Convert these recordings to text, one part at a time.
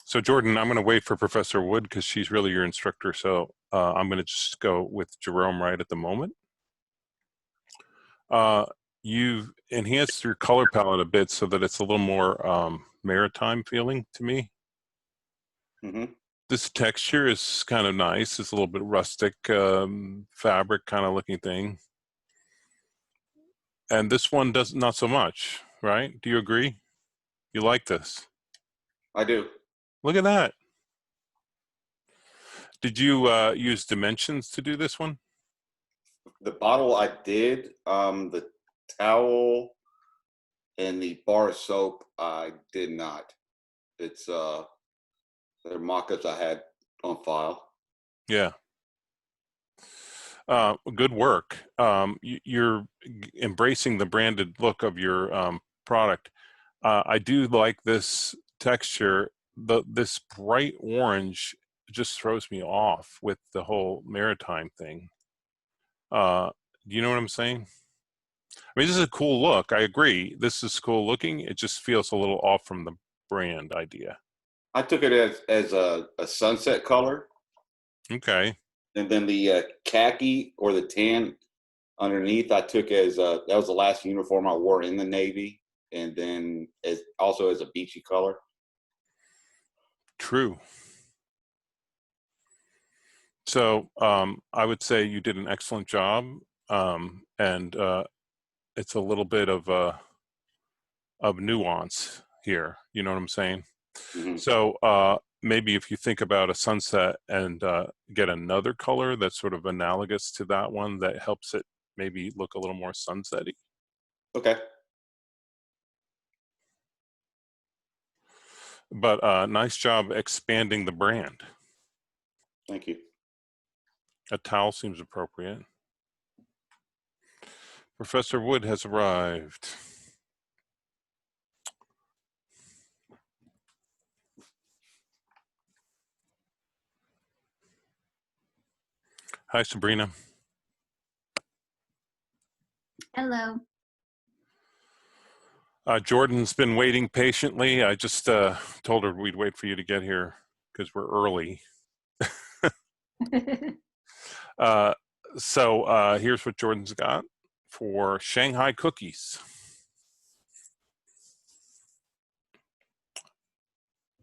So Jordan, I'm going to wait for Professor Wood because she's really your instructor. So I'm going to just go with Jerome right at the moment. You've enhanced your color palette a bit so that it's a little more maritime feeling to me. Mm-hmm. This texture is kind of nice. It's a little bit rustic fabric kind of looking thing. And this one does not so much, right? Do you agree? You like this? I do. Look at that. Did you use dimensions to do this one? The bottle I did. The towel and the bar of soap I did not. It's they're mock-ups I had on file. Yeah. Good work. You're embracing the branded look of your product. I do like this texture. This bright orange just throws me off with the whole maritime thing. Do you know what I'm saying? I mean, this is a cool look. I agree. This is cool looking. It just feels a little off from the brand idea. I took it as a sunset color, Okay. and then the khaki or the tan underneath I took as that was the last uniform I wore in the Navy, and then as also as a beachy color. True. So I would say you did an excellent job, and it's a little bit of nuance here. You know what I'm saying? Mm-hmm. So maybe if you think about a sunset and get another color that's sort of analogous to that one, that helps it maybe look a little more sunsetty. Okay. But nice job expanding the brand. Thank you. A towel seems appropriate. Professor Wood has arrived. Hi, Sabrina. Hello. Jordan's been waiting patiently. I just told her we'd wait for you to get here because we're early. So here's what Jordan's got for Shanghai cookies.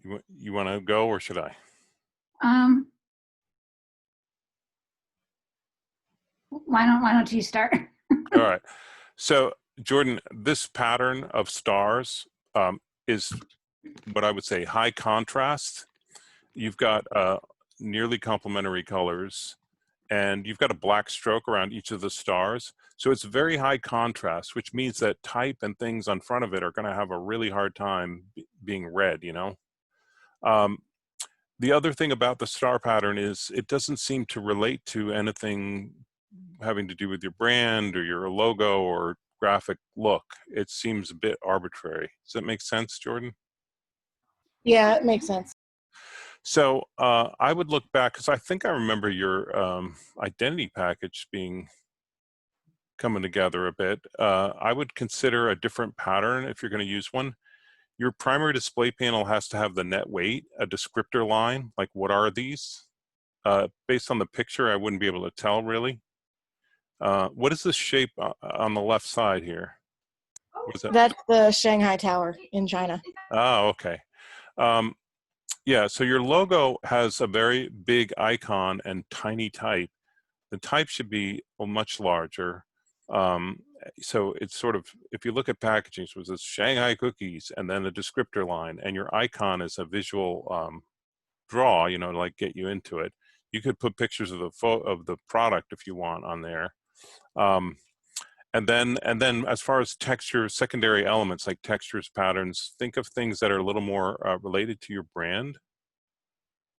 You want to go or should I? Why don't you start? All right. So Jordan, this pattern of stars is what I would say high contrast. You've got nearly complementary colors, and you've got a black stroke around each of the stars. So it's very high contrast, which means that type and things on front of it are going to have a really hard time being read, you know? The other thing about the star pattern is it doesn't seem to relate to anything having to do with your brand or your logo or graphic look. It seems a bit arbitrary. Does that make sense, Jordan? Yeah, it makes sense. So I would look back because I think I remember your identity package coming together a bit. I would consider a different pattern if you're going to use one. Your primary display panel has to have the net weight, a descriptor line, like what are these? Based on the picture, I wouldn't be able to tell really. What is this shape on the left side here? What is that? That's the Shanghai Tower in China. Oh, okay. Yeah, so your logo has a very big icon and tiny type. The type should be much larger. So it's sort of, if you look at packaging, so it's Shanghai cookies and then a descriptor line, and your icon is a visual draw, you know, to like get you into it. You could put pictures of the product if you want on there. And then as far as texture, secondary elements like textures, patterns, think of things that are a little more related to your brand.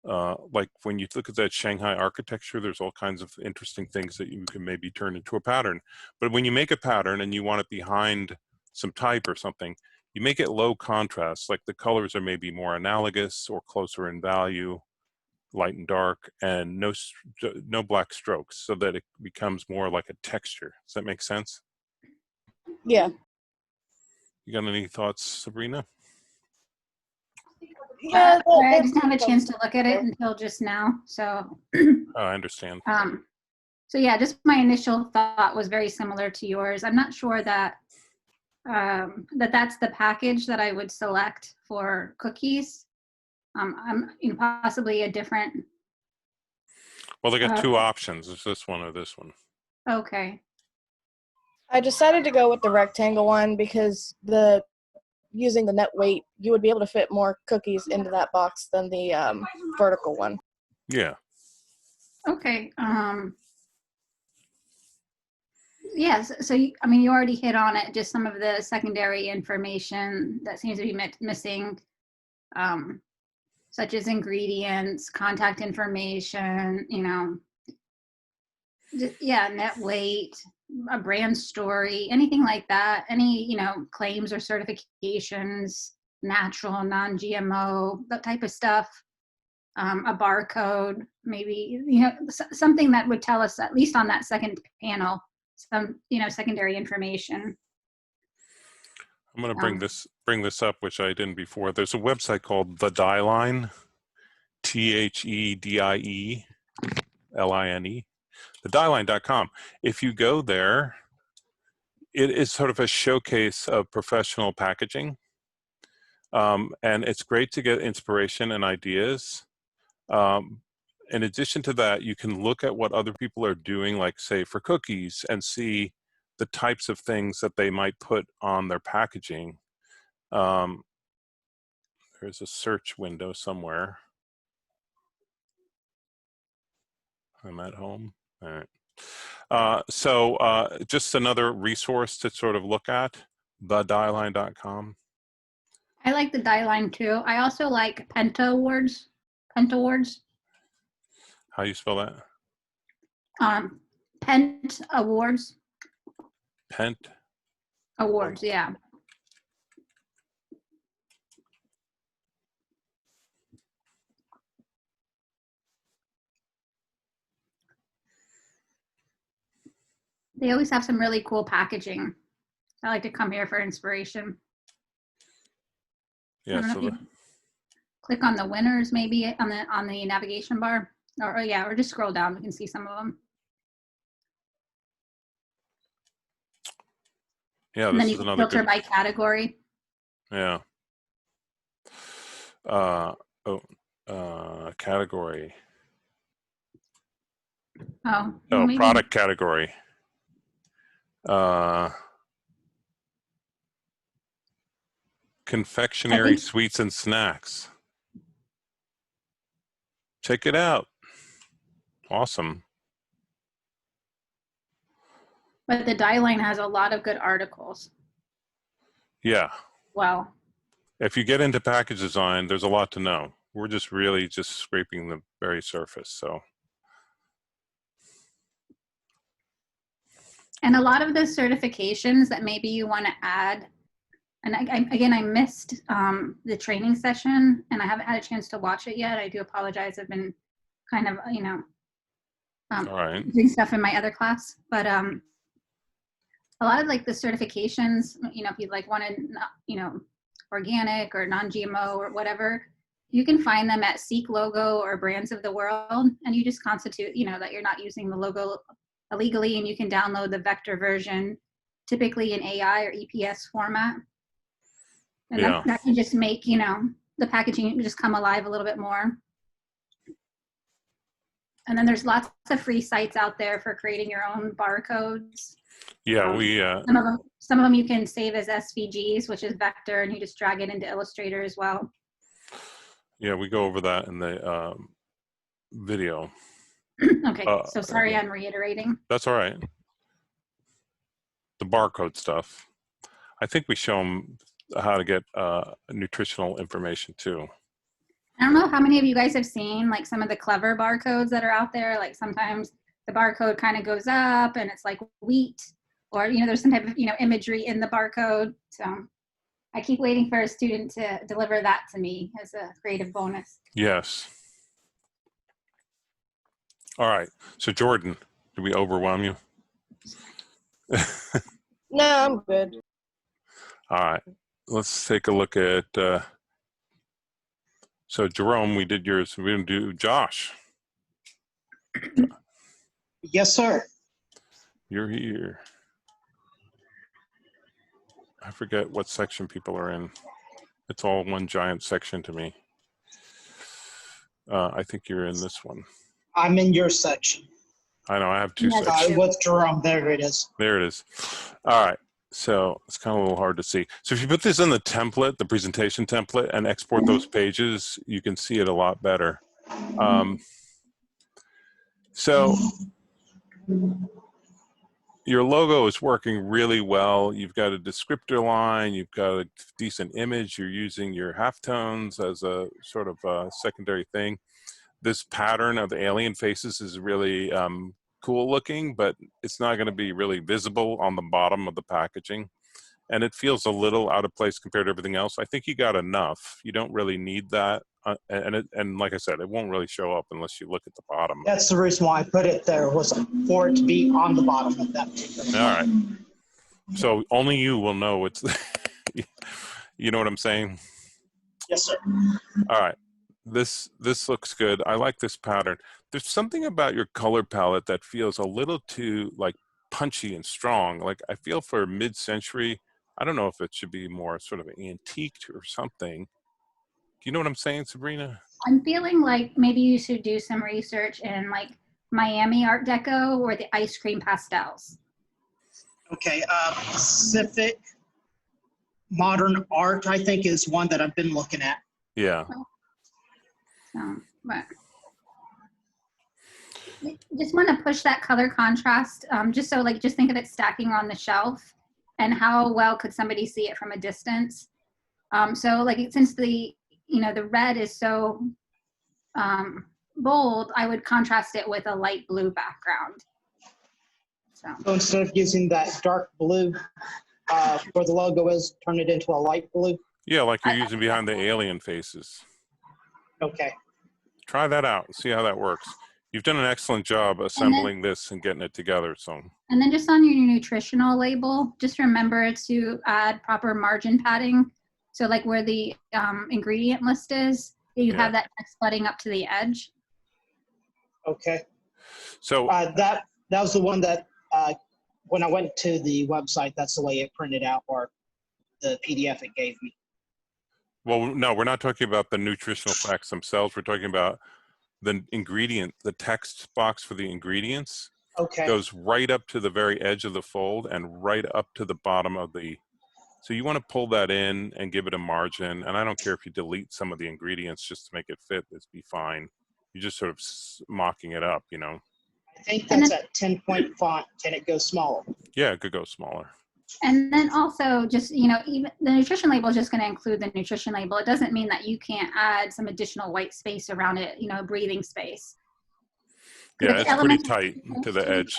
Like when you look at that Shanghai architecture, there's all kinds of interesting things that you can maybe turn into a pattern. But when you make a pattern and you want it behind some type or something, you make it low contrast, like the colors are maybe more analogous or closer in value, light and dark, and no black strokes, so that it becomes more like a texture. Does that make sense? Yeah. You got any thoughts, Sabrina? Yeah, I didn't have a chance to look at it until just now. So, Oh, I understand. so yeah, just my initial thought was very similar to yours. I'm not sure that that's the package that I would select for cookies. I'm possibly a different. Well, they got two options. It's this one or this one. Okay. I decided to go with the rectangle one because using the net weight, you would be able to fit more cookies into that box than the vertical one. Yeah. Okay. Yes. So, you already hit on it. Just some of the secondary information that seems to be missing, such as ingredients, contact information. Net weight, a brand story, anything like that. Any claims or certifications, natural, non-GMO, that type of stuff. A barcode, maybe something that would tell us, at least on that second panel, some secondary information. I'm going to bring this up, which I didn't before. There's a website called The Die Line, THEDIELINE, thedieline.com. If you go there, it is sort of a showcase of professional packaging, and it's great to get inspiration and ideas. In addition to that, you can look at what other people are doing, like say for cookies, and see the types of things that they might put on their packaging. There's a search window somewhere. I'm at home. All right. So just another resource to sort of look at, thedieline.com. I like the Die Line too. I also like Penta Awards. Penta Awards. How do you spell that? Pent Awards. Pent Awards, yeah. They always have some really cool packaging. I like to come here for inspiration. Yeah. So click on the winners, maybe on the navigation bar, or just scroll down. We can see some of them. yeah, And this then you is can another filter good. by category. Yeah. Category. Oh, Oh, product category. Confectionery, sweets, and snacks. Check it out. Awesome. But the Die Line has a lot of good articles. Yeah. Well, If you get into package design, there's a lot to know. We're just really just scraping the very surface. So. And a lot of the certifications that maybe you want to add, and I missed the training session, and I haven't had a chance to watch it yet. I do apologize. I've been kind of, All right. doing stuff in my other class, but a lot of like the certifications, if you like wanted, organic or non-GMO or whatever, you can find them at Seek Logo or Brands of the World, and you just constitute, that you're not using the logo illegally, and you can download the vector version, typically in AI or EPS format. And that can just make, the packaging just come alive a little bit more. And then there's lots of free sites out there for creating your own barcodes. Yeah, some of them you can save as SVGs, which is vector, and you just drag it into Illustrator as well. Yeah, we go over that in the video. Okay, so sorry I'm reiterating. That's all right. The barcode stuff. I think we show them how to get nutritional information too. I don't know how many of you guys have seen like some of the clever barcodes that are out there. Like sometimes the barcode kind of goes up and it's like wheat, or there's some type of imagery in the barcode. So I keep waiting for a student to deliver that to me as a creative bonus. Yes. All right. So Jordan, did we overwhelm you? No, I'm good. All right. Let's take a look at So Jerome, we did yours. We're going to do Josh. Yes, sir. You're here. I forget what section people are in. It's all one giant section to me. I think you're in this one. I'm in your section. I know I have two Yeah, sections. With Jerome, there it is. There it is. All right. So it's kind of a little hard to see. So if you put this in the template, the presentation template, and export those pages, you can see it a lot better. So your logo is working really well. You've got a descriptor line. You've got a decent image. You're using your halftones as a sort of a secondary thing. This pattern of the alien faces is really cool looking, but it's not going to be really visible on the bottom of the packaging. And it feels a little out of place compared to everything else. I think you got enough. You don't really need that. And like I said, it won't really show up unless you look at the bottom. That's the reason why I put it there, was for it to be on the bottom of that particular. All right. So only you will know it's, you know what I'm saying? Yes, sir. All right. This looks good. I like this pattern. There's something about your color palette that feels a little too like punchy and strong. Like I feel for mid-century, I don't know if it should be more sort of antiqued or something. Do you know what I'm saying, Sabrina? I'm feeling like maybe you should do some research in like Miami Art Deco or the ice cream pastels. Okay. Pacific Modern Art, I think, is one that I've been looking at. Yeah. So, but just want to push that color contrast, just so like, just think of it stacking on the shelf and how well could somebody see it from a distance. So like, since the, you know, the red is so bold, I would contrast it with a light blue background. So instead of using that dark blue where the logo is, turn it into a light blue. Yeah, like you're using behind the alien faces. Okay. Try that out and see how that works. You've done an excellent job assembling this and getting it together. So. And then just on your nutritional label, just remember to add proper margin padding. So like where the ingredient list is, you have that text flooding up to the edge. Okay. So that was the one that when I went to the website, that's the way it printed out, or the PDF it gave me. well, no, we're not talking about the nutritional facts themselves. We're talking about the ingredient, the text box for the ingredients Okay. goes right up to the very edge of the fold and right up to the bottom of the, so you want to pull that in and give it a margin. And I don't care if you delete some of the ingredients just to make it fit, it's be fine. You're just sort of mocking it up, you know? I think that's at 10-point font. Can it go smaller? Yeah, it could go smaller. And then also just, you know, even the nutrition label is just going to include the nutrition label. It doesn't mean that you can't add some additional white space around it, you know, breathing space. Yeah, With it's pretty elements tight to the edge.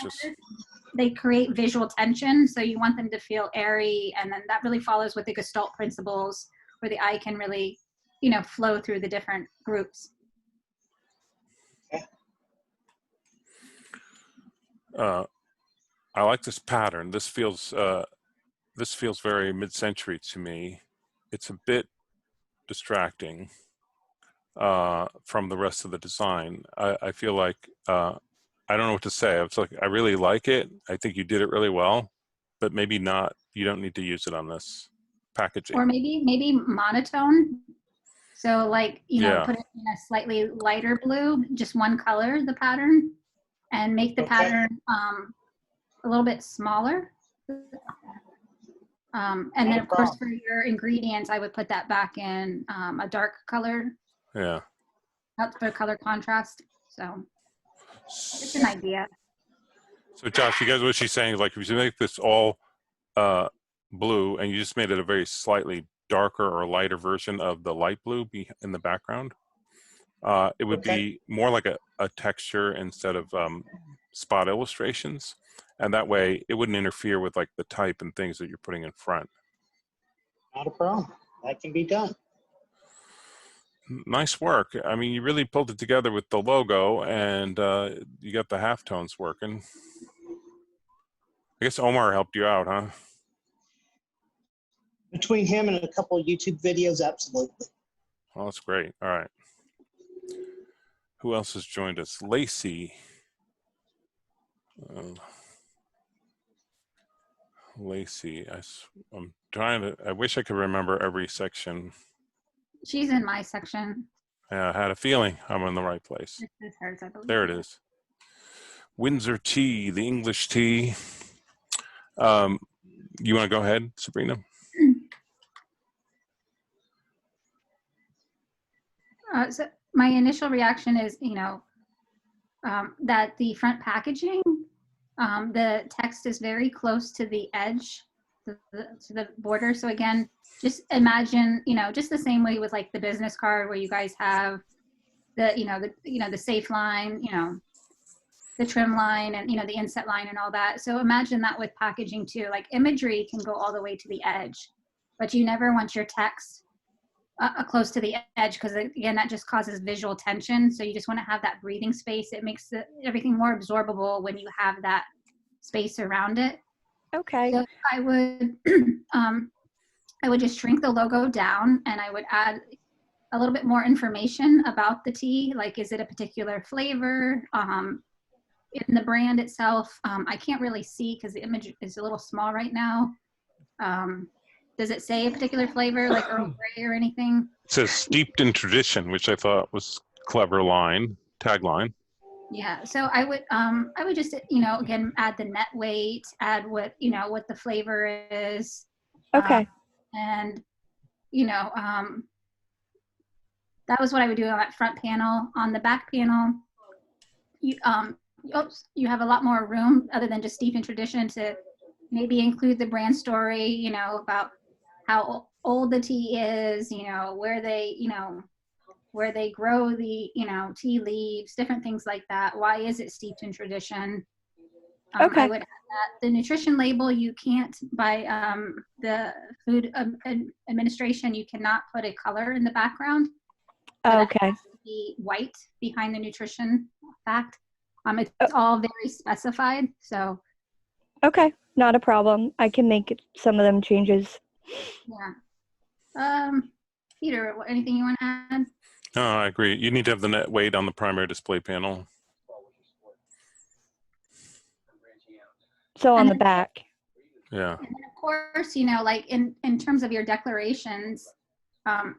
they create visual tension, so you want them to feel airy, and then that really follows with the Gestalt principles, where the eye can really, you know, flow through the different groups. I like this pattern. This feels very mid-century to me. It's a bit distracting from the rest of the design. I feel like I don't know what to say. It's like I really like it. I think you did it really well, but maybe not. You don't need to use it on this packaging. Or maybe monotone. So like, you know, put it in a slightly lighter blue, just one color, the pattern, and make the pattern a little bit smaller. And then of course for your ingredients, I would put that back in a dark color. Yeah. That's for color contrast. So it's an idea. So Josh, you guys, what she's saying is like if you make this all blue and you just made it a very slightly darker or lighter version of the light blue in the background, it would be more like a texture instead of spot illustrations. And that way it wouldn't interfere with like the type and things that you're putting in front. Not a problem. That can be done. Nice work. I mean, you really pulled it together with the logo and you got the halftones working. I guess Omar helped you out, huh? Between him and a couple of YouTube videos, absolutely. Well, that's great. All right. Who else has joined us? Lacey. Lacey, I'm trying to, I wish I could remember every section. She's in my section. I had a feeling I'm in the right place. This is hers, I believe. There it is. Windsor tea, the English tea. You want to go ahead, Sabrina? So my initial reaction is, that the front packaging, the text is very close to the edge, to the border. So again, just imagine, just the same way with like the business card where you guys have the safe line, the trim line and, the inset line and all that. So imagine that with packaging too, like imagery can go all the way to the edge, but you never want your text close to the edge because again, that just causes visual tension. So you just want to have that breathing space. It makes everything more absorbable when you have that space around it. Okay. So I would, I would just shrink the logo down and I would add a little bit more information about the tea. Like, is it a particular flavor? In the brand itself, I can't really see because the image is a little small right now. Does it say a particular flavor like Earl Grey or anything? It says steeped in tradition, which I thought was clever tagline. Yeah, so I would just, again, add the net weight, add what the flavor is. Okay. And, that was what I would do on that front panel. On the back panel, you have a lot more room other than just steeped in tradition to maybe include the brand story, about how old the tea is, where they grow the, tea leaves, different things like that. Why is it steeped in tradition? Okay. I would add that. The nutrition label, you can't, by the Food Administration, you cannot put a color in the background. Okay. It has to be white behind the nutrition fact. It's all very specified, so. Okay, not a problem. I can make some of them changes. Yeah. Peter, anything you want to add? No, I agree. You need to have the net weight on the primary display panel. So on the back. Yeah. And then of course, like in terms of your declarations,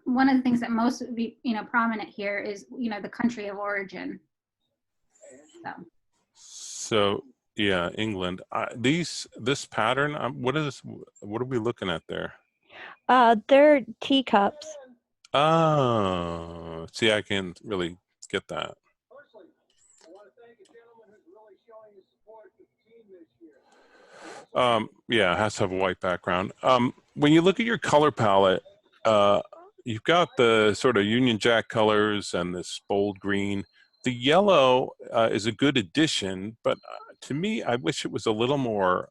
one of the things that most would be, prominent here is, the country of origin. So yeah, England. This pattern. What are we looking at there? They're teacups. Oh, see, I can really get that. Yeah, it has to have a white background. When you look at your color palette, you've got the sort of Union Jack colors and this bold green. The yellow is a good addition, but to me, I wish it was a little more,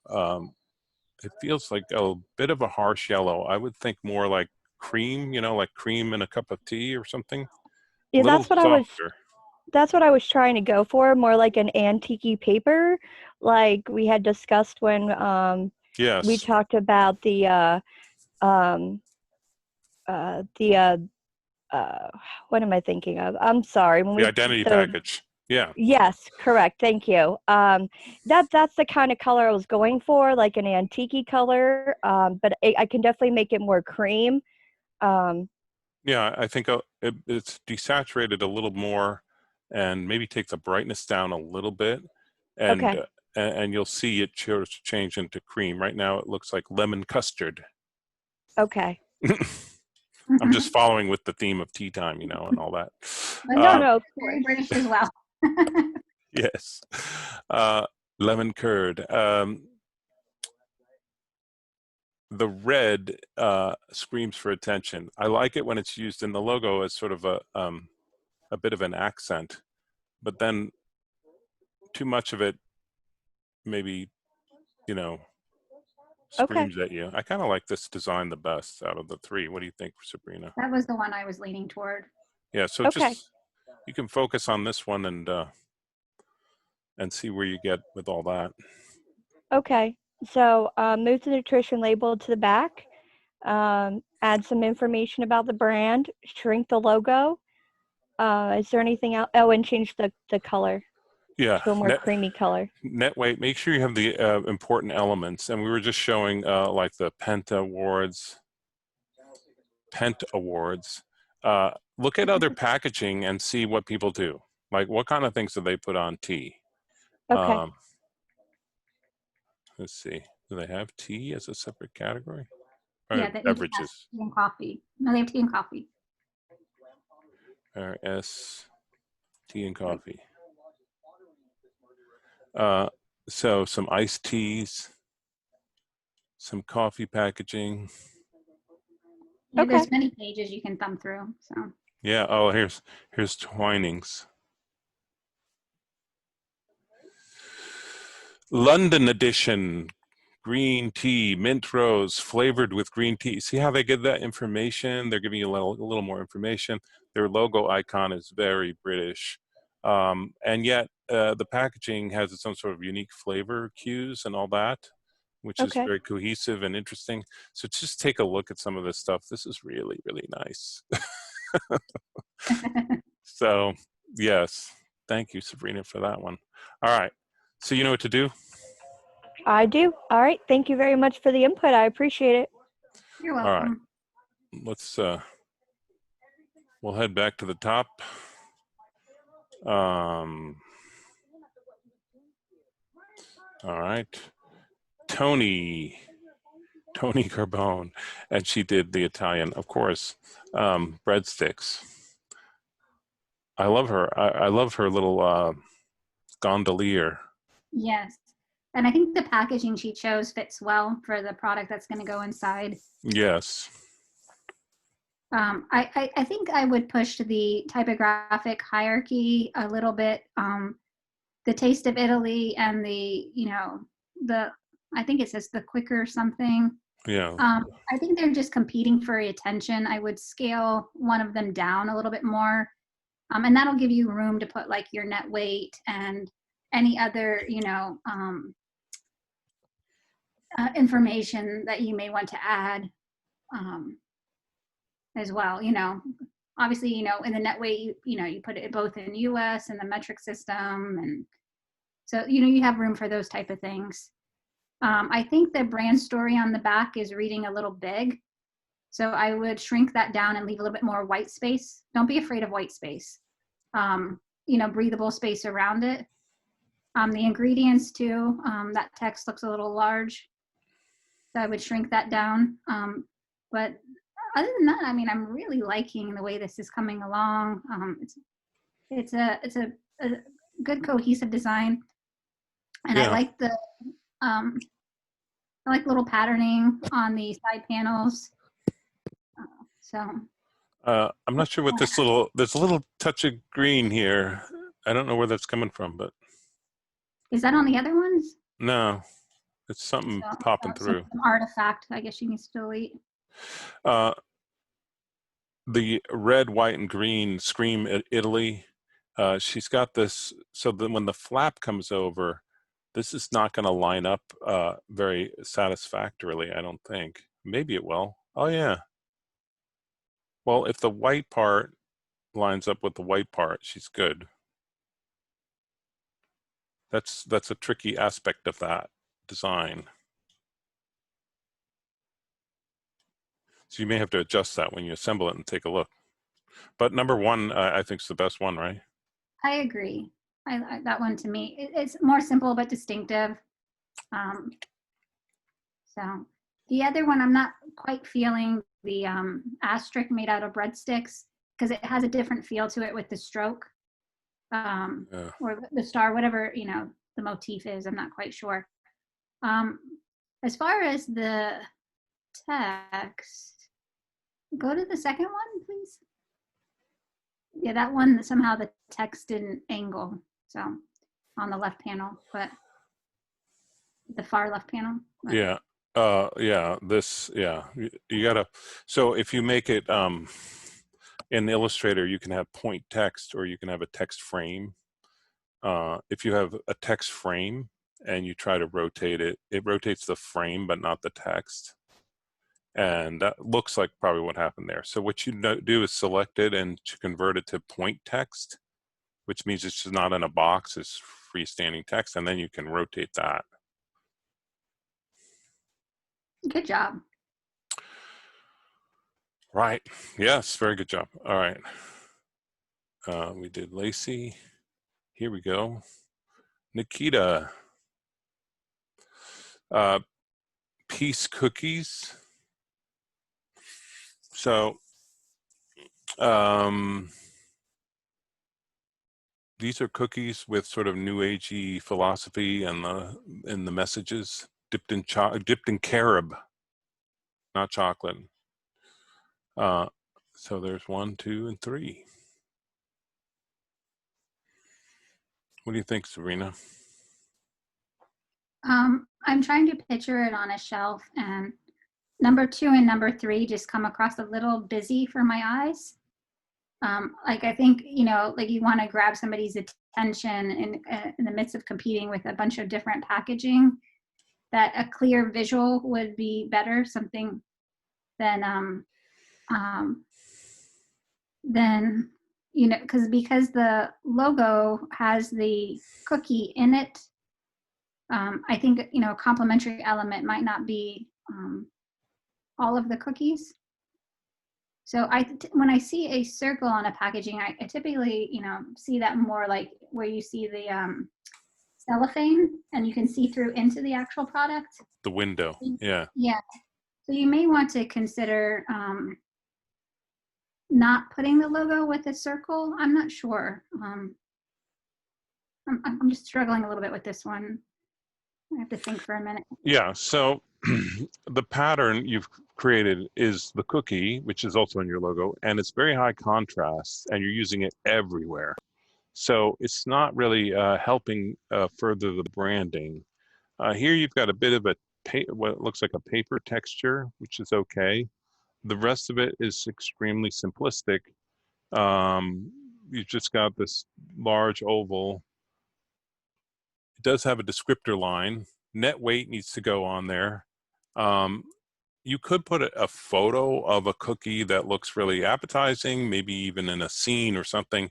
it feels like a bit of a harsh yellow. I would think more like cream, like cream in a cup of tea or something. Yeah, that's what I was trying to go for, more like an antique paper, like we had discussed when yes, we talked about the what am I thinking of? I'm sorry. When the identity package. Yeah. Yes, correct. Thank you. That's the kind of color I was going for, like an antique color. But I can definitely make it more cream. Yeah, I think it's desaturated a little more, and maybe take the brightness down a little bit, and Okay. And you'll see it change into cream. Right now, it looks like lemon custard. Okay. I'm just following with the theme of tea time, and all that. No, very British as well. Yes. Lemon curd. The red screams for attention. I like it when it's used in the logo as sort of a bit of an accent, but then too much of it maybe, screams at you. I kind of like this design the best out of the three. What do you think, Sabrina? That was the one I was leaning toward. Yeah, so just you can focus on this one and see where you get with all that. Okay. So move the nutrition label to the back, add some information about the brand, shrink the logo, Is there anything else? Oh, and change the color Yeah, to a more creamy color. net weight. Make sure you have the important elements. And we were just showing like the Penta Awards. Look at other packaging and see what people do. Like, what kind of things do they put on tea? Okay. Let's see. Do they have tea as a separate category? Yeah, that Beverages. tea and coffee. No, they have tea and coffee. RS, tea and coffee. So some iced teas, some coffee packaging. Yeah, Okay. There's many pages you can thumb through. So Yeah. Oh, here's Twinings. London edition. Green tea, mint rose, flavored with green tea. See how they give that information? They're giving you a little more information. Their logo icon is very British. And yet the packaging has its own sort of unique flavor cues and all that, which is Okay. very cohesive and interesting. So just take a look at some of this stuff. This is really, really nice. So yes, thank you, Sabrina, for that one. All right, so you know what to do? I do. All right. Thank you very much for the input. I appreciate it. you're All right. welcome. Let's we'll head back to the top. All right, Tony Carbone, and she did the Italian, of course, breadsticks. I love her. I love her little gondolier. Yes. And I think the packaging she chose fits well for the product that's going to go inside. Yes. I think I would push the typographic hierarchy a little bit. The Taste of Italy and I think it says the quicker something. Yeah. I think they're just competing for attention. I would scale one of them down a little bit more. And that'll give you room to put like your net weight and any other, information that you may want to add as well. Obviously, in the net weight, you put it both in US and the metric system. And so, you have room for those type of things. I think the brand story on the back is reading a little big. So I would shrink that down and leave a little bit more white space. Don't be afraid of white space. Breathable space around it. The ingredients too, that text looks a little large. So I would shrink that down. But other than that, I'm really liking the way this is coming along. It's a good cohesive design. And Yeah. I like I like little patterning on the side panels. I'm not sure what there's a little touch of green here. I don't know where that's coming from, but Is that on the other ones? no, it's something popping through. Some artifact, I guess you can still eat. The red, white, and green scream Italy. She's got this, so that when the flap comes over, this is not going to line up very satisfactorily, I don't think. Maybe it will. Oh, yeah. Well, if the white part lines up with the white part, she's good. That's a tricky aspect of that design. So you may have to adjust that when you assemble it and take a look. But number one, I think is the best one, right? I agree. I that one to me, it's more simple but distinctive. So the other one, I'm not quite feeling the asterisk made out of breadsticks because it has a different feel to it with the stroke or the star, whatever the motif is. I'm not quite sure. As far as the text, go to the second one, please. Yeah, that one, somehow the text didn't angle. So on the left panel, but the far left panel. Yeah. This, you gotta, so if you make it in Illustrator, you can have point text or you can have a text frame. If you have a text frame and you try to rotate it, it rotates the frame, but not the text. And that looks like probably what happened there. So what you do is select it and to convert it to point text, which means it's just not in a box, it's freestanding text, and then you can rotate that. Good job. Right. Yes, very good job. All right. We did Lacey. Here we go. Nikita. Peace cookies. So these are cookies with sort of new agey philosophy and the messages dipped in carob, not chocolate. So there's 1, 2, and 3. What do you think, Serena? I'm trying to picture it on a shelf, and number 2 and number 3 just come across a little busy for my eyes. Like I think, you know, like you want to grab somebody's attention in the midst of competing with a bunch of different packaging, that a clear visual would be better, something than, you know, because the logo has the cookie in it. I think, you know, a complementary element might not be all of the cookies. So when I see a circle on a packaging, I typically, you know, see that more like where you see the cellophane and you can see through into the actual product. The window, yeah. Yeah. So you may want to consider not putting the logo with a circle. I'm not sure. I'm just struggling a little bit with this one. I have to think for a minute. Yeah, so the pattern you've created is the cookie, which is also in your logo, and it's very high contrast, and you're using it everywhere. So it's not really helping further the branding. Here you've got a bit of what looks like a paper texture, which is okay. The rest of it is extremely simplistic. You've just got this large oval. It does have a descriptor line. Net weight needs to go on there. You could put a photo of a cookie that looks really appetizing, maybe even in a scene or something.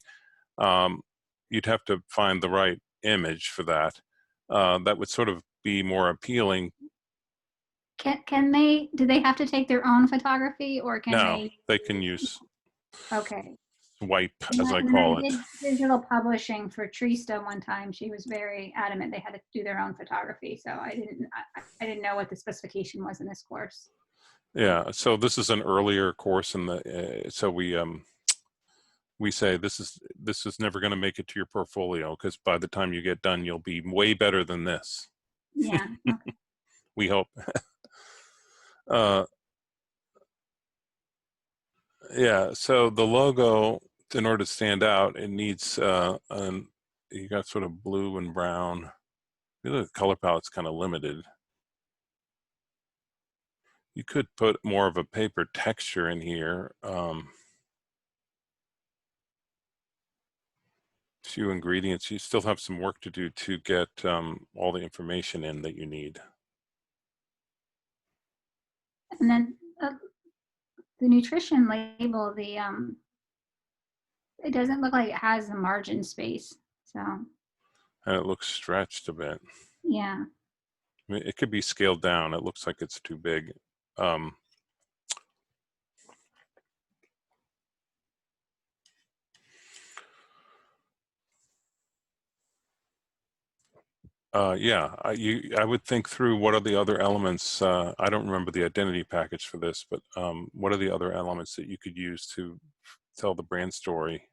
You'd have to find the right image for that. That would sort of be more appealing. Do they have to take their own photography, or can No, they can use Okay. swipe, as I When call I it. did digital publishing for Trista one time, she was very adamant they had to do their own photography. So I didn't know what the specification was in this course. Yeah, so this is an earlier course in the, so we say this is never going to make it to your portfolio, because by the time you get done, you'll be way better than this. Yeah. Okay. We hope. Yeah, so the logo, in order to stand out, it needs, you got sort of blue and brown. The color palette's kind of limited. You could put more of a paper texture in here. Few ingredients. You still have some work to do to get all the information in that you need. And then the nutrition label, it doesn't look like it has the margin space. So. And it looks stretched a bit. Yeah. I mean, it could be scaled down. It looks like it's too big. Yeah, I would think through what are the other elements. I don't remember the identity package for this, but what are the other elements that you could use to tell the brand story?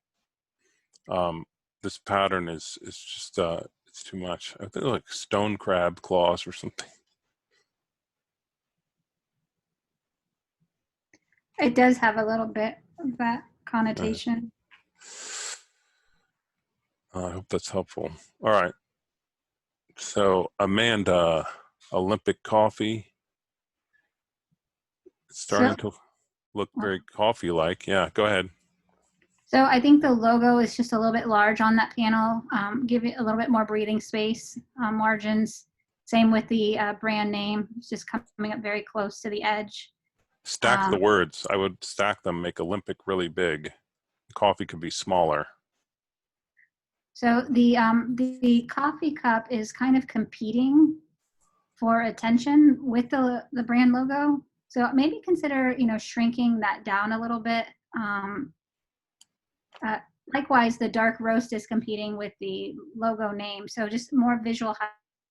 This pattern is just it's too much. I think like stone crab claws or something. It does have a little bit of that connotation. I hope that's helpful. All right. So Amanda, Olympic coffee. It's starting to look very coffee-like. Yeah, go ahead. So I think the logo is just a little bit large on that panel. Give it a little bit more breathing space, margins. Same with the brand name. It's just coming up very close to the edge. Stack the words. I would stack them, make Olympic really big. Coffee could be smaller. So the coffee cup is kind of competing for attention with the brand logo. So maybe consider, you know, shrinking that down a little bit. Likewise, the dark roast is competing with the logo name. So just more visual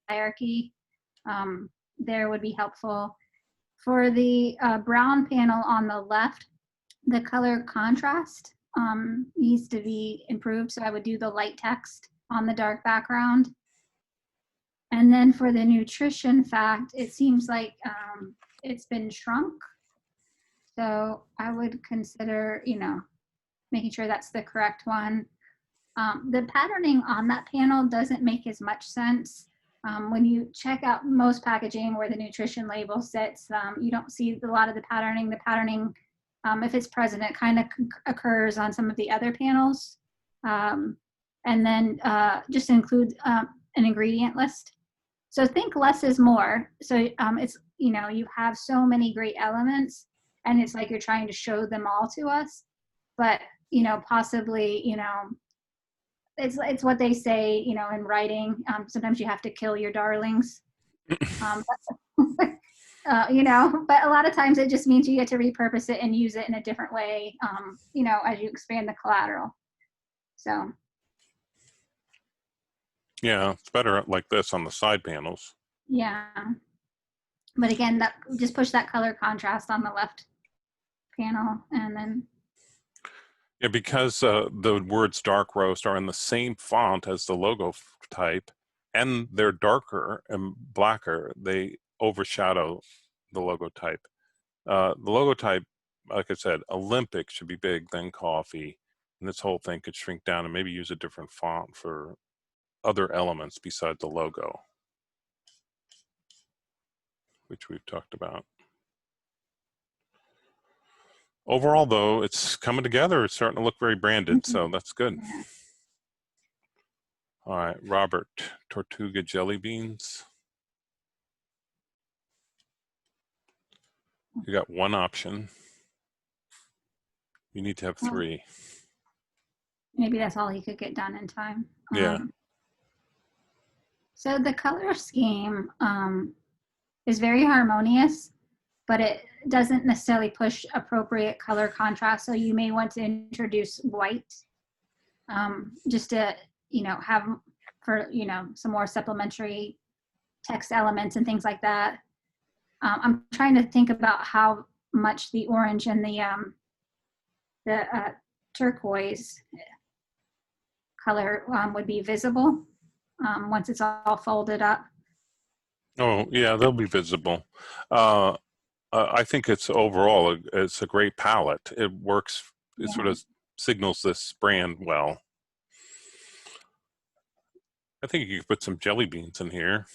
hierarchy there would be helpful. For the brown panel on the left, the color contrast needs to be improved. So I would do the light text on the dark background. And then for the nutrition fact, it seems like it's been shrunk. So I would consider, you know, making sure that's the correct one. The patterning on that panel doesn't make as much sense. When you check out most packaging where the nutrition label sits, you don't see a lot of the patterning. The patterning, if it's present, it kind of occurs on some of the other panels. And then just include an ingredient list. So think less is more. So it's, you know, you have so many great elements and it's like you're trying to show them all to us, but, you know, possibly, you know, it's what they say, you know, in writing, sometimes you have to kill your darlings, you know, but a lot of times it just means you get to repurpose it and use it in a different way, you know, as you expand the collateral. So. Yeah, it's better like this on the side panels. Yeah. But again, that just push that color contrast on the left panel and then. Yeah, because the words dark roast are in the same font as the logo type and they're darker and blacker, they overshadow the logo type. The logo type, like I said, Olympic should be big, then coffee, and this whole thing could shrink down and maybe use a different font for other elements besides the logo, which we've talked about. Overall, though, it's coming together. It's starting to look very branded, so that's good. All right, Robert, Tortuga jelly beans. You got one option. You need to have three. Maybe that's all he could get done in time. Yeah. So the color scheme is very harmonious, but it doesn't necessarily push appropriate color contrast. So you may want to introduce white just to, you know, have for, you know, some more supplementary text elements and things like that. I'm trying to think about how much the orange and the turquoise color would be visible once it's all folded up. Oh, yeah, they'll be visible. I think it's overall, it's a great palette. It works, it sort of signals this brand well. I think you could put some jelly beans in here.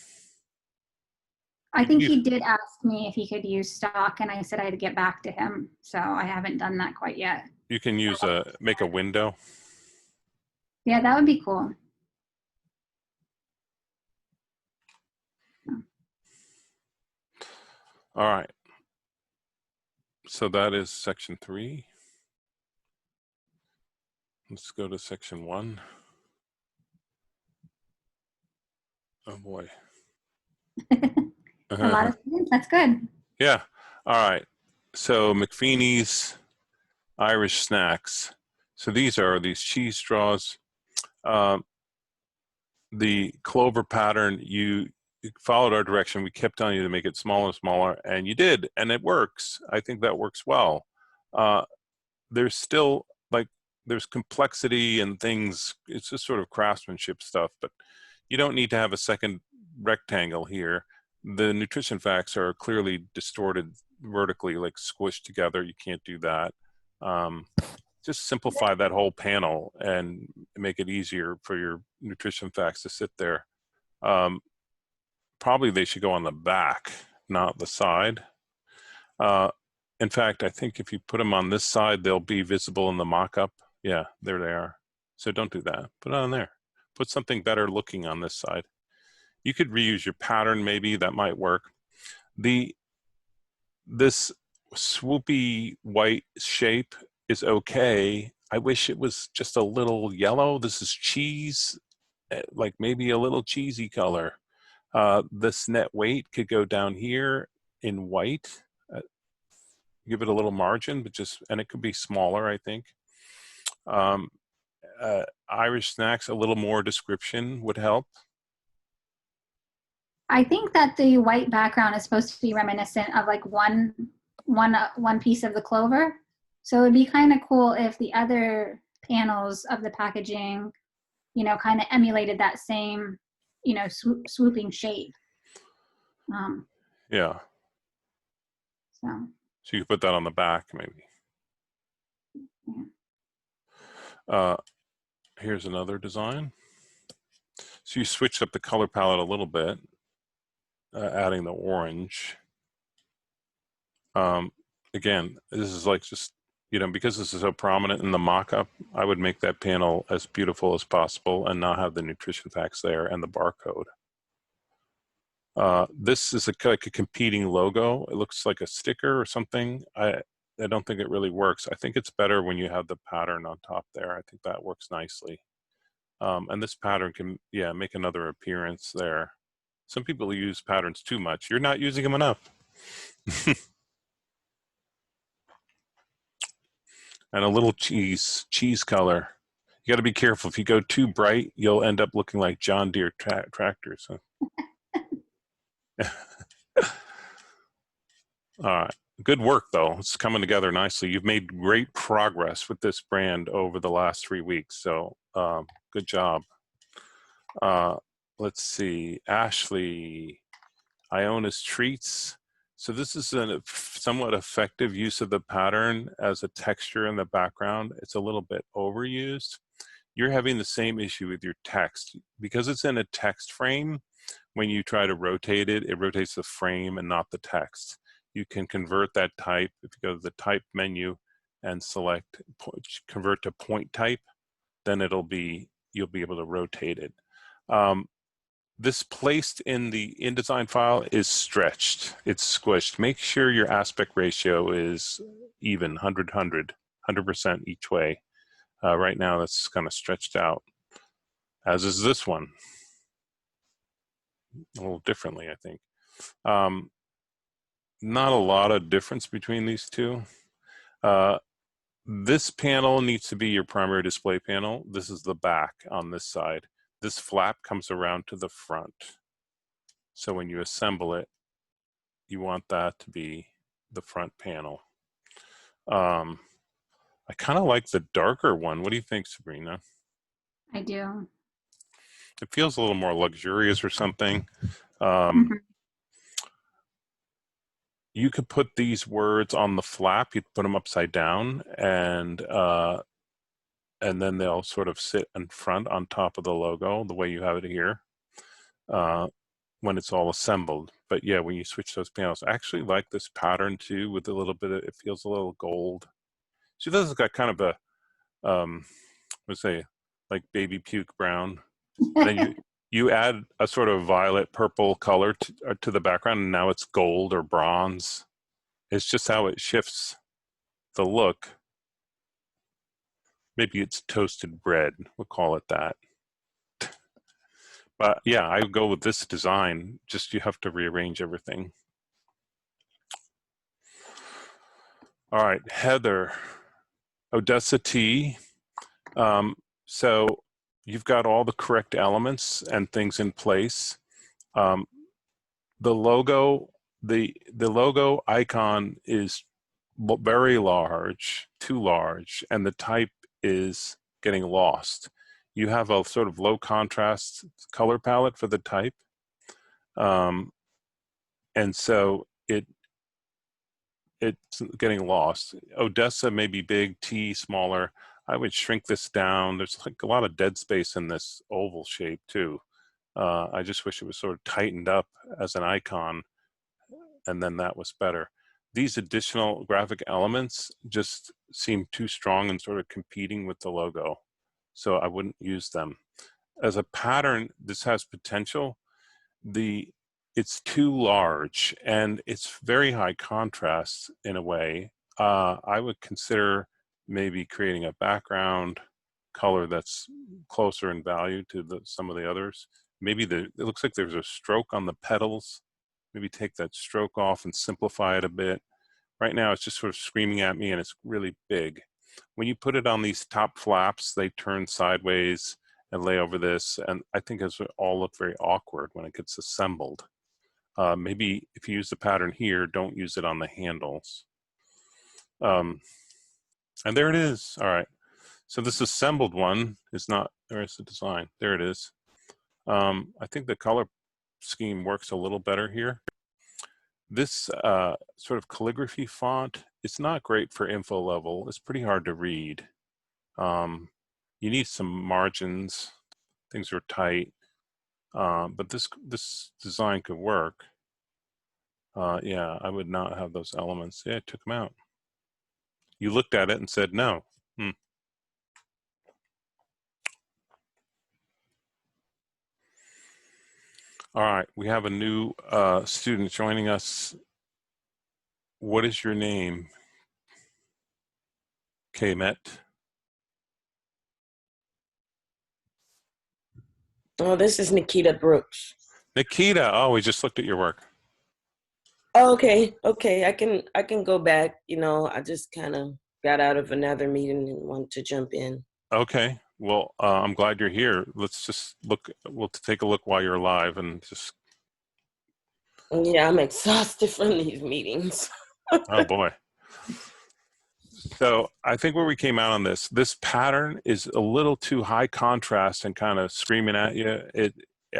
I think he did ask me if he could use stock, and I said I had to get back to him. So I haven't done that quite yet. You can use make a window. Yeah, that would be cool. All right. So that is section 3. Let's go to section 1. Oh boy. A lot of students, that's good. Yeah. All right. So McFeeney's Irish snacks. So these are these cheese straws. The clover pattern, you followed our direction. We kept telling you to make it smaller and smaller, and you did, and it works. I think that works well. There's still, like, there's complexity and things. It's just sort of craftsmanship stuff, but you don't need to have a second rectangle here. The nutrition facts are clearly distorted vertically, like squished together. You can't do that. Just simplify that whole panel and make it easier for your nutrition facts to sit there. Probably they should go on the back, not the side. In fact, I think if you put them on this side, they'll be visible in the mock-up. Yeah, there they are. So don't do that. Put it on there. Put something better looking on this side. You could reuse your pattern, maybe that might work. This swoopy white shape is okay. I wish it was just a little yellow. This is cheese, like maybe a little cheesy color. This net weight could go down here in white. Give it a little margin, but and it could be smaller, I think. Irish snacks, a little more description would help. I think that the white background is supposed to be reminiscent of like one piece of the clover. So it'd be kind of cool if the other panels of the packaging, you know, kind of emulated that same, you know, swooping shape. Yeah. So you could put that on the back, maybe. Yeah. Here's another design. So you switched up the color palette a little bit, adding the orange. Again, this is like just, you know, because this is so prominent in the mock-up, I would make that panel as beautiful as possible and not have the nutrition facts there and the barcode. This is like a competing logo. It looks like a sticker or something. I don't think it really works. I think it's better when you have the pattern on top there. I think that works nicely. And this pattern can, yeah, make another appearance there. Some people use patterns too much. You're not using them enough. And a little cheese color. You got to be careful. If you go too bright, you'll end up looking like John Deere tractors. Huh? All right. Good work, though. It's coming together nicely. You've made great progress with this brand over the last 3 weeks. So good job. Let's see. Ashley, Iona's Treats. So this is a somewhat effective use of the pattern as a texture in the background. It's a little bit overused. You're having the same issue with your text. Because it's in a text frame, when you try to rotate it, it rotates the frame and not the text. You can convert that type. If you go to the type menu and select convert to point type, then you'll be able to rotate it. This placed in the InDesign file is stretched. It's squished. Make sure your aspect ratio is even, 100% each way. Right now, that's kind of stretched out, as is this one. A little differently, I think. Not a lot of difference between these two. This panel needs to be your primary display panel. This is the back on this side. This flap comes around to the front. So when you assemble it, you want that to be the front panel. I kind of like the darker one. What do you think, Sabrina? I do. It feels a little more luxurious or something. You could put these words on the flap. You'd put them upside down, and then they'll sort of sit in front on top of the logo, the way you have it here, when it's all assembled. But yeah, when you switch those panels, I actually like this pattern too, with a little bit of, it feels a little gold. See, this has got kind of a, let's say, like baby puke brown. Then you add a sort of violet purple color to the background, and now it's gold or bronze. It's just how it shifts the look. Maybe it's toasted bread, we'll call it that. But yeah, I would go with this design. Just you have to rearrange everything. All right, Heather, Odessa Tea. So you've got all the correct elements and things in place. The logo icon is very large, too large, and the type is getting lost. You have a sort of low contrast color palette for the type. And so it's getting lost. Odessa may be big, T smaller. I would shrink this down. There's like a lot of dead space in this oval shape too. I just wish it was sort of tightened up as an icon, and then that was better. These additional graphic elements just seem too strong and sort of competing with the logo, so I wouldn't use them. As a pattern, this has potential. The it's too large and it's very high contrast in a way. I would consider maybe creating a background color that's closer in value to some of the others. Maybe it looks like there's a stroke on the petals. Maybe take that stroke off and simplify it a bit. Right now it's just sort of screaming at me and it's really big. When you put it on these top flaps, they turn sideways and lay over this, and I think it all look very awkward when it gets assembled. Maybe if you use the pattern here, don't use it on the handles. And there it is. All right. So this assembled one is not, there's the design. There it is. I think the color scheme works a little better here. This sort of calligraphy font, it's not great for info level. It's pretty hard to read. You need some margins. Things are tight. But this design could work. Yeah, I would not have those elements. Yeah, I took them out. You looked at it and said no. All right, we have a new student joining us. What is your name? Kmet. Oh, this is Nikita Brooks. Nikita, oh, we just looked at your work. Oh, okay. I can go back. You know, I just kind of got out of another meeting and want to jump in. Okay, well, I'm glad you're here. Let's just look, we'll take a look while you're live and just. Yeah, I'm exhausted from these meetings. Oh boy. So I think where we came out on this pattern is a little too high contrast and kind of screaming at you.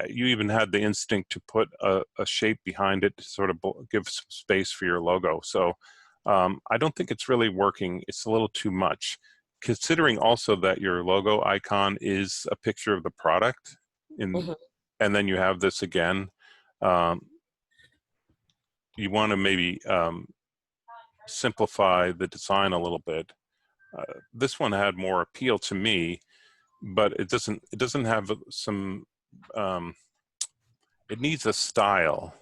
You even had the instinct to put a shape behind it to sort of give some space for your logo. So I don't think it's really working. It's a little too much. Considering also that your logo icon is a picture of the product, and then you have this again. You want to maybe simplify the design a little bit. This one had more appeal to me, but it doesn't have some. It needs a style.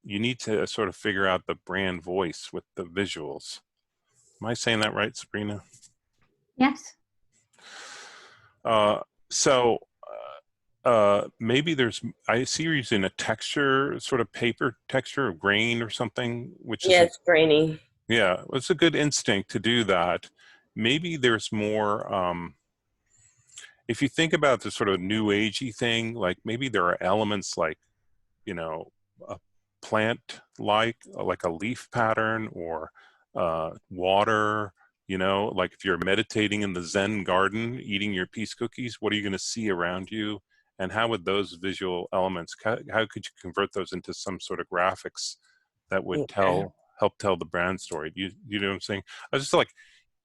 You need to sort of figure out the brand voice with the visuals. Am I saying that right, Sabrina? Yes. So maybe I see you're using a texture, sort of paper texture of grain or something, which is it's grainy. Yeah, it's a good instinct to do that. Maybe there's more, if you think about the sort of new agey thing, like maybe there are elements like, you know, a plant like a leaf pattern or water, you know, like if you're meditating in the Zen garden, eating your peace cookies, what are you going to see around you? And how would those visual elements, how could you convert those into some sort of graphics that would help tell the brand story? You know what I'm saying? I just like,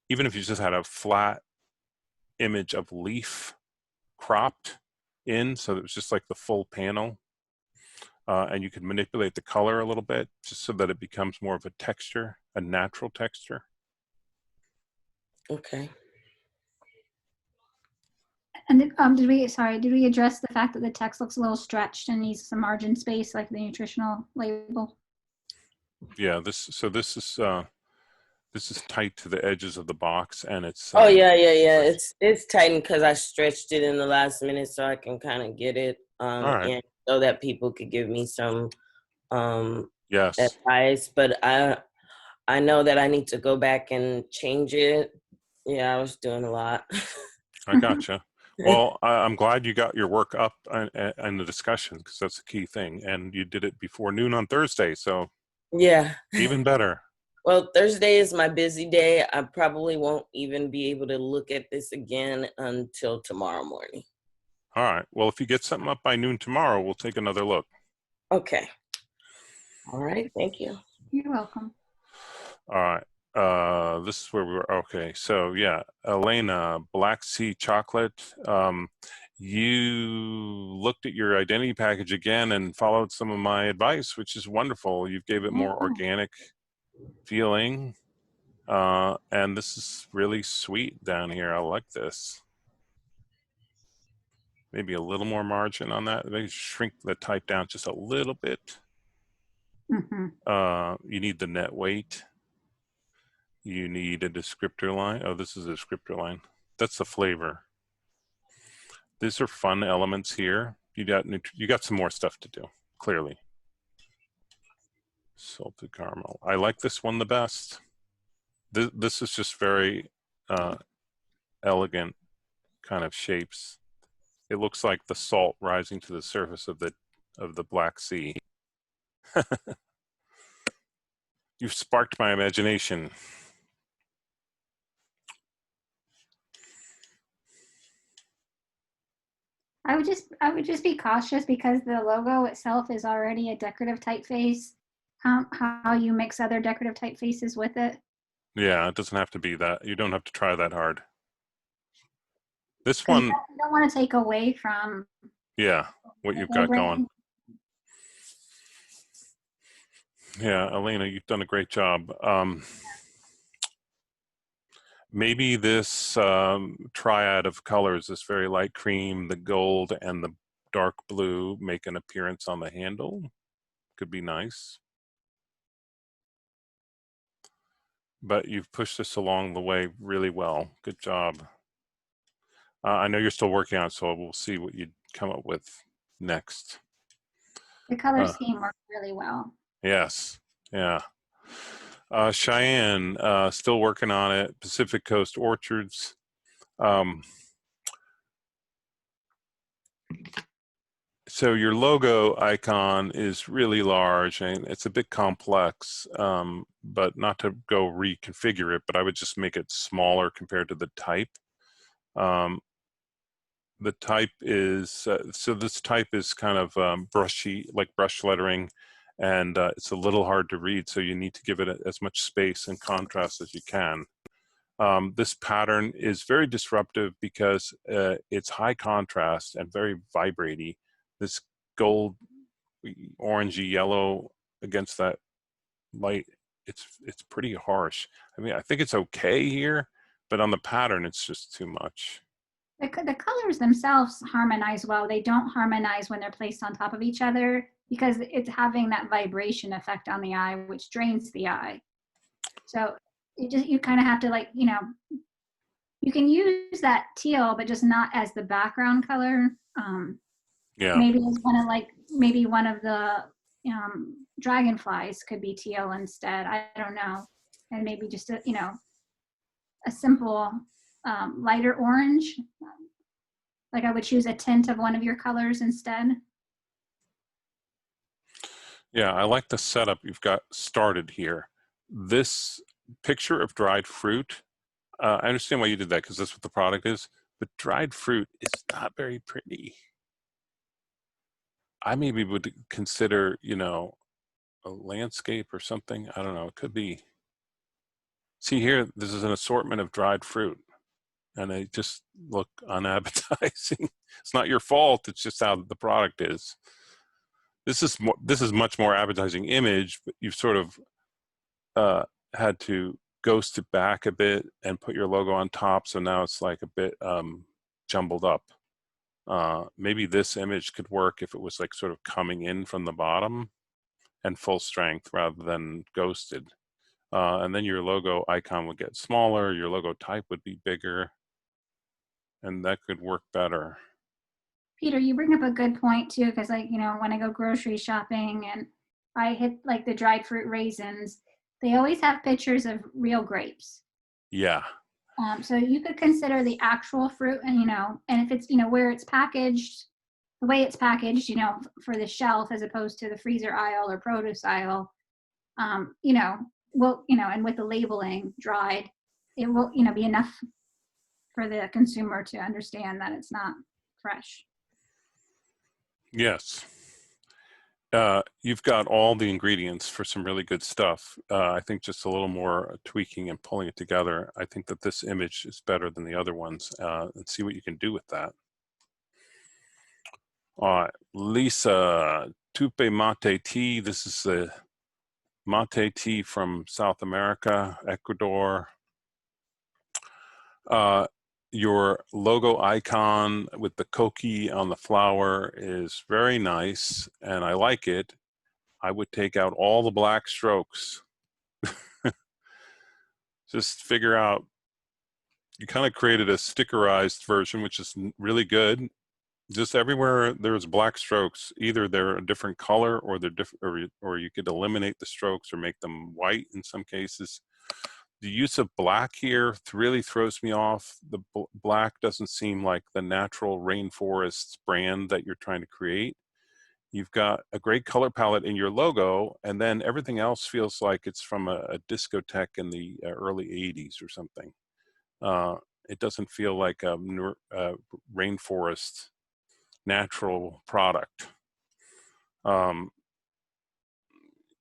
even if you just had a flat image of leaf cropped in, so it was just like the full panel, and you could manipulate the color a little bit just so that it becomes more of a texture, a natural texture. Okay. And did we address the fact that the text looks a little stretched and needs some margin space like the nutritional label? Yeah, this is tight to the edges of the box, and it's yeah. It's tightened because I stretched it in the last minute so I can kind of get it and so that people could give me some yes advice. But I know that I need to go back and change it. Yeah, I was doing a lot. I gotcha. Well, I'm glad you got your work up and the discussion, because that's a key thing, and you did it before noon on Thursday, so yeah, even better. Well, Thursday is my busy day. I probably won't even be able to look at this again until tomorrow morning. All right. Well, if you get something up by noon tomorrow, we'll take another look. Okay. All right. Thank you. You're welcome. All right. This is where we were. Okay. So yeah, Elena, Black Sea Chocolate. You looked at your identity package again and followed some of my advice, which is wonderful. You gave it more organic feeling, and this is really sweet down here. I like this. Maybe a little more margin on that. Maybe shrink the type down just a little bit. Mm-hmm. You need the net weight. You need a descriptor line. Oh, this is a descriptor line. That's the flavor. These are fun elements here. You got some more stuff to do, clearly. Salted caramel. I like this one the best. This is just very elegant kind of shapes. It looks like the salt rising to the surface of the Black Sea. You've sparked my imagination. I would just be cautious because the logo itself is already a decorative typeface. How you mix other decorative typefaces with it. Yeah, it doesn't have to be that. You don't have to try that hard. This 'Cause one, you don't want to take away from yeah, what you've got going. Yeah, Elena, you've done a great job. Maybe this triad of colors, this very light cream, the gold, and the dark blue make an appearance on the handle. Could be nice. But you've pushed this along the way really well. Good job. I know you're still working on it, so we'll see what you come up with next. The color scheme works really well. Yes, yeah. Cheyenne, still working on it. Pacific Coast Orchards. So your logo icon is really large and it's a bit complex, but not to go reconfigure it, but I would just make it smaller compared to the type. The type is, so this type is kind of brushy, like brush lettering, and it's a little hard to read, so you need to give it as much space and contrast as you can. This pattern is very disruptive because it's high contrast and very vibraty. This gold, orangey yellow against that light, it's pretty harsh. I mean, I think it's okay here, but on the pattern, it's just too much. The colors themselves harmonize well. They don't harmonize when they're placed on top of each other because it's having that vibration effect on the eye, which drains the eye. So you kind of have to, like, you know, you can use that teal, but just not as the background color. Yeah. Maybe as maybe one of the dragonflies could be teal instead. I don't know, and maybe just a simple lighter orange. Like I would choose a tint of one of your colors instead. Yeah, I like the setup you've got started here. This picture of dried fruit, I understand why you did that because that's what the product is, but dried fruit is not very pretty. I maybe would consider, a landscape or something. I don't know, it could be. See here, this is an assortment of dried fruit and they just look unappetizing. It's not your fault, it's just how the product is. This is much more appetizing image, but you've sort of had to ghost it back a bit and put your logo on top, so now it's like a bit jumbled up. Maybe this image could work if it was like sort of coming in from the bottom and full strength rather than ghosted. And then your logo icon would get smaller, your logo type would be bigger, and that could work better. Peter, you bring up a good point too, because when I go grocery shopping and I hit like the dried fruit raisins, they always have pictures of real grapes. Yeah. So you could consider the actual fruit, and if it's where it's packaged, the way it's packaged, for the shelf as opposed to the freezer aisle or produce aisle, and with the labeling dried, it will be enough for the consumer to understand that it's not fresh. Yes. You've got all the ingredients for some really good stuff. I think just a little more tweaking and pulling it together. I think that this image is better than the other ones, and see what you can do with that. All right, Lisa, Tupe Mate Tea. This is the mate tea from South America, Ecuador. Your logo icon with the koki on the flower is very nice, and I like it. I would take out all the black strokes. Just figure out, you kind of created a stickerized version, which is really good. Just everywhere there's black strokes, either they're a different color or they're different, or you could eliminate the strokes or make them white in some cases. The use of black here really throws me off. The black doesn't seem like the natural rainforest brand that you're trying to create. You've got a great color palette in your logo, and then everything else feels like it's from a discotheque in the early 80s or something. It doesn't feel like a rainforest natural product.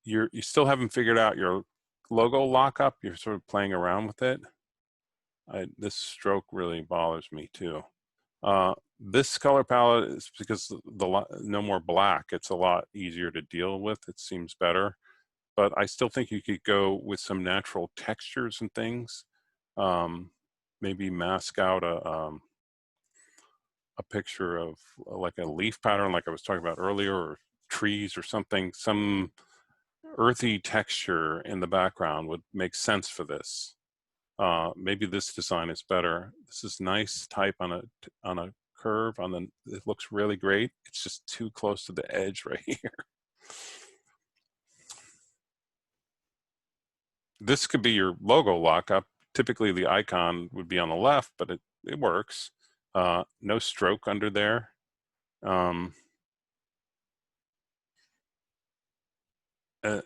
You still haven't figured out your logo lockup. You're sort of playing around with it. This stroke really bothers me too. This color palette is because no more black. It's a lot easier to deal with. It seems better, but I still think you could go with some natural textures and things. Maybe mask out a picture of like a leaf pattern, like I was talking about earlier, or trees or something. Some earthy texture in the background would make sense for this. Maybe this design is better. This is nice type on a curve. It looks really great. It's just too close to the edge right here. This could be your logo lockup. Typically the icon would be on the left, but it works. No stroke under there.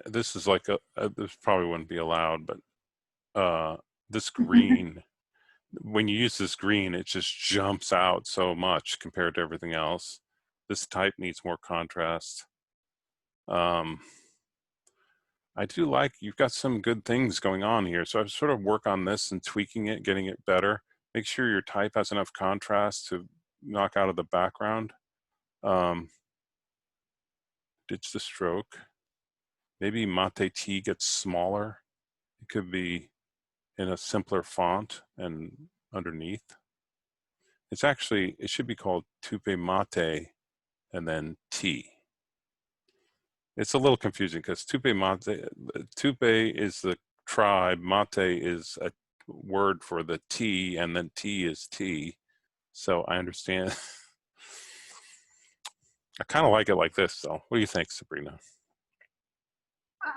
This is like this probably wouldn't be allowed, but this green, when you use this green, it just jumps out so much compared to everything else. This type needs more contrast. I do like, you've got some good things going on here. So I sort of work on this and tweaking it, getting it better. Make sure your type has enough contrast to knock out of the background. Ditch the stroke. Maybe Mate T gets smaller. It could be in a simpler font and underneath. It should be called Tupe Mate and then T. It's a little confusing because Tupe is the tribe, Mate is a word for the T, and then T is T. So I understand. I kind of like it like this, though. What do you think, Sabrina?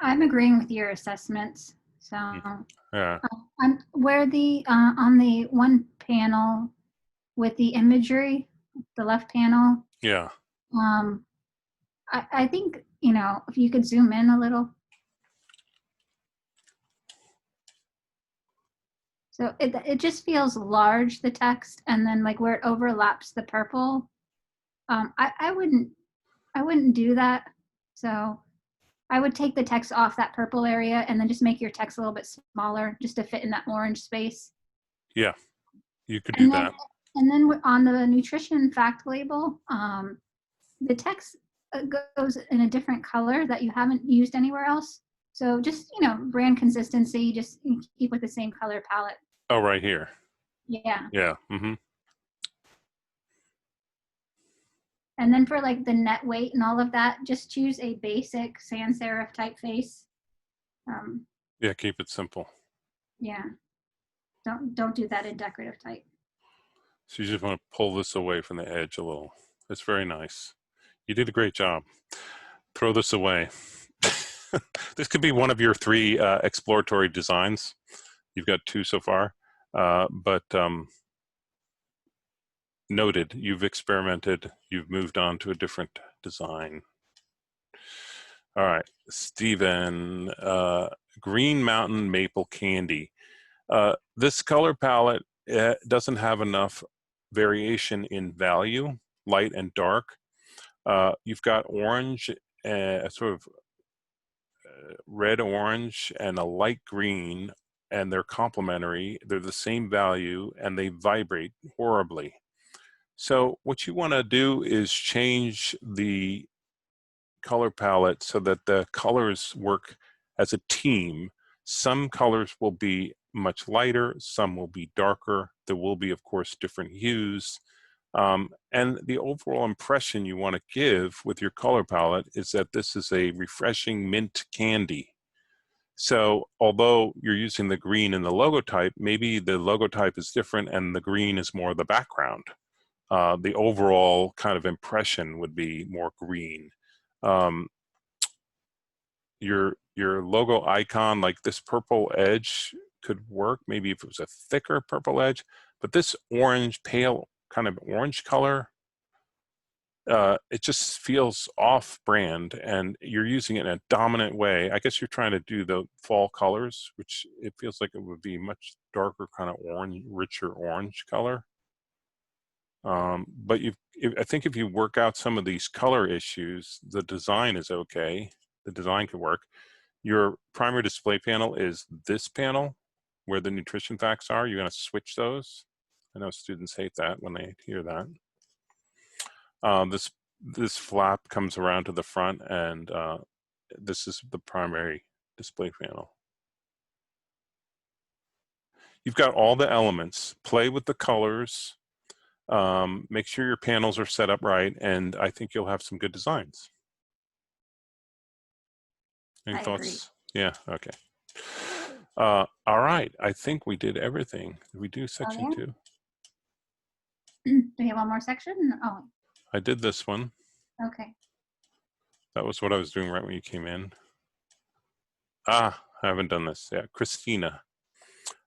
I'm agreeing with your assessments. So Yeah. where on the one panel with the imagery, the left panel, Yeah. I think, if you could zoom in a little. So it just feels large, the text, and then like where it overlaps the purple. I wouldn't do that. So I would take the text off that purple area and then just make your text a little bit smaller just to fit in that orange space. Yeah, you could do that. And then on the nutrition fact label, the text goes in a different color that you haven't used anywhere else. So just, brand consistency, just keep with the same color palette. Oh, right here. Yeah. Yeah. Mm-hmm. And then for like the net weight and all of that, just choose a basic sans serif typeface. Yeah, keep it simple. Yeah. Don't do that in decorative type. So you just want to pull this away from the edge a little. It's very nice. You did a great job. Throw this away. This could be one of your 3 exploratory designs. You've got 2 so far, but noted, you've experimented, you've moved on to a different design. All right, Stephen, Green Mountain Maple Candy. This color palette doesn't have enough variation in value, light and dark. You've got orange, sort of red orange and a light green, and they're complementary. They're the same value and they vibrate horribly. So what you want to do is change the color palette so that the colors work as a team. Some colors will be much lighter, some will be darker. There will be, of course, different hues. And the overall impression you want to give with your color palette is that this is a refreshing mint candy. So although you're using the green in the logo type, maybe the logo type is different and the green is more the background. The overall kind of impression would be more green. Your logo icon, like this purple edge could work, maybe if it was a thicker purple edge, but this orange, pale kind of orange color, it just feels off brand, and you're using it in a dominant way. I guess you're trying to do the fall colors, which it feels like it would be much darker kind of orange, richer orange color. But I think if you work out some of these color issues, the design is okay. The design could work. Your primary display panel is this panel where the nutrition facts are. You're going to switch those. I know students hate that when they hear that. This flap comes around to the front, and this is the primary display panel. You've got all the elements. Play with the colors. Make sure your panels are set up right, and I think you'll have some good designs. Any I thoughts? Yeah, okay. All right, I think we did everything. Did we do section yeah. 2? Do we have one more section? Oh, I did this one. okay. That was what I was doing right when you came in. I haven't done this yet. Christina.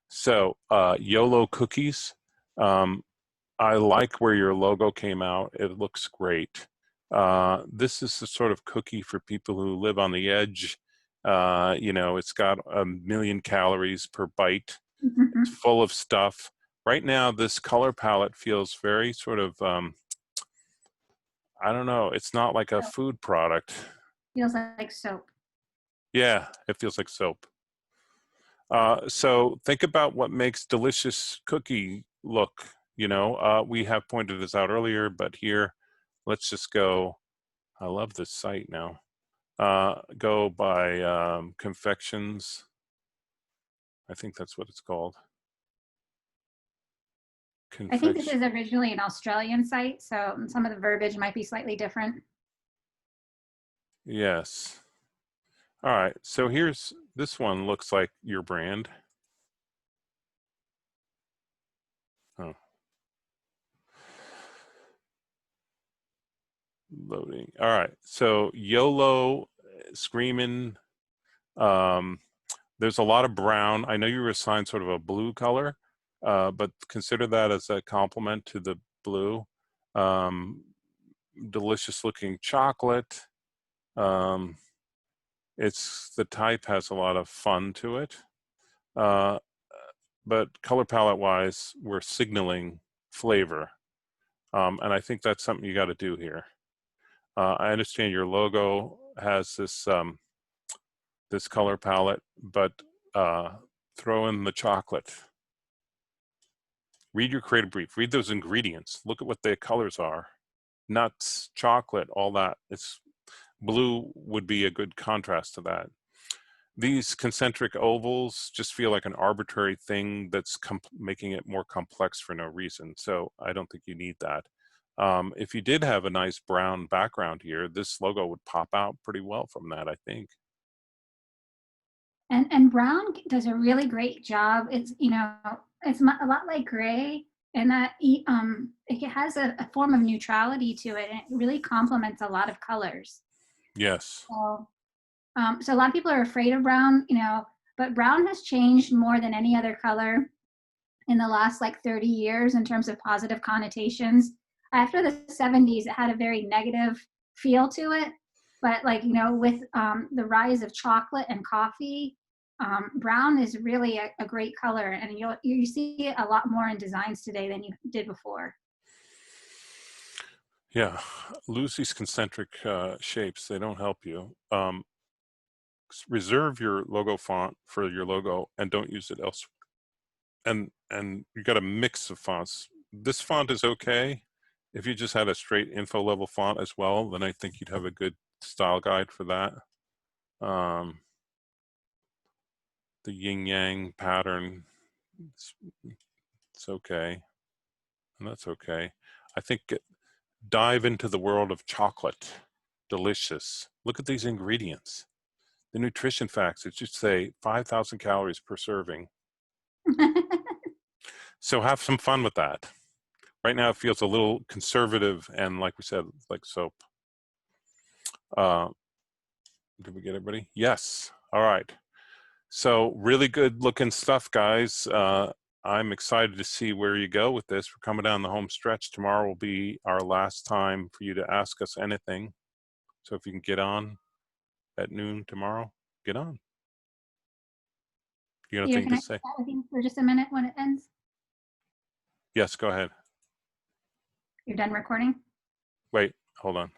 So YOLO cookies. I like where your logo came out. It looks great. This is the sort of cookie for people who live on the edge. You know, it's got 1,000,000 calories per bite. It's full of stuff. Right now, this color palette feels very sort of, I don't know, it's not like a food product. Feels like soap. Yeah, it feels like soap. So think about what makes delicious cookie look. You know, we have pointed this out earlier, but here, let's just go. I love this site now. Go by Confections. I think that's what it's called. I think this is originally an Australian site, so some of the verbiage might be slightly different. Yes. All right, so here's, this one looks like your brand. Oh. Loading. All right, so YOLO, Screaming. There's a lot of brown. I know you were assigned sort of a blue color, but consider that as a complement to the blue. Delicious looking chocolate. It's, the type has a lot of fun to it. But color palette wise, we're signaling flavor. And I think that's something you got to do here. I understand your logo has this, this color palette, but throw in the chocolate. Read your creative brief, read those ingredients, look at what the colors are. Nuts, chocolate, all that. It's blue would be a good contrast to that. These concentric ovals just feel like an arbitrary thing that's making it more complex for no reason. So I don't think you need that. If you did have a nice brown background here, this logo would pop out pretty well from that, I think. And brown does a really great job. It's, you know, it's a lot like gray, and that it has a form of neutrality to it, and it really complements a lot of colors. Yes. So, so a lot of people are afraid of brown, you know, but brown has changed more than any other color in the last like 30 years in terms of positive connotations. After the 70s, it had a very negative feel to it. But like, you know, with the rise of chocolate and coffee, brown is really a great color, and you see it a lot more in designs today than you did before. Yeah, lose these concentric shapes. They don't help you. Reserve your logo font for your logo and don't use it elsewhere. And you got a mix of fonts. This font is okay. If you just had a straight info level font as well, then I think you'd have a good style guide for that. The yin yang pattern, it's okay, and that's okay. I think dive into the world of chocolate. Delicious. Look at these ingredients. The nutrition facts, it should say 5,000 calories per serving. So have some fun with that. Right now it feels a little conservative and, like we said, like soap. Did we get everybody? Yes. All right. So really good looking stuff, guys. I'm excited to see where you go with this. We're coming down the home stretch. Tomorrow will be our last time for you to ask us anything. So if you can get on at noon tomorrow, get on. You got Peter, anything can I to say? chat with you for just a minute when it ends? Yes, go ahead. You're done recording? Wait, hold on.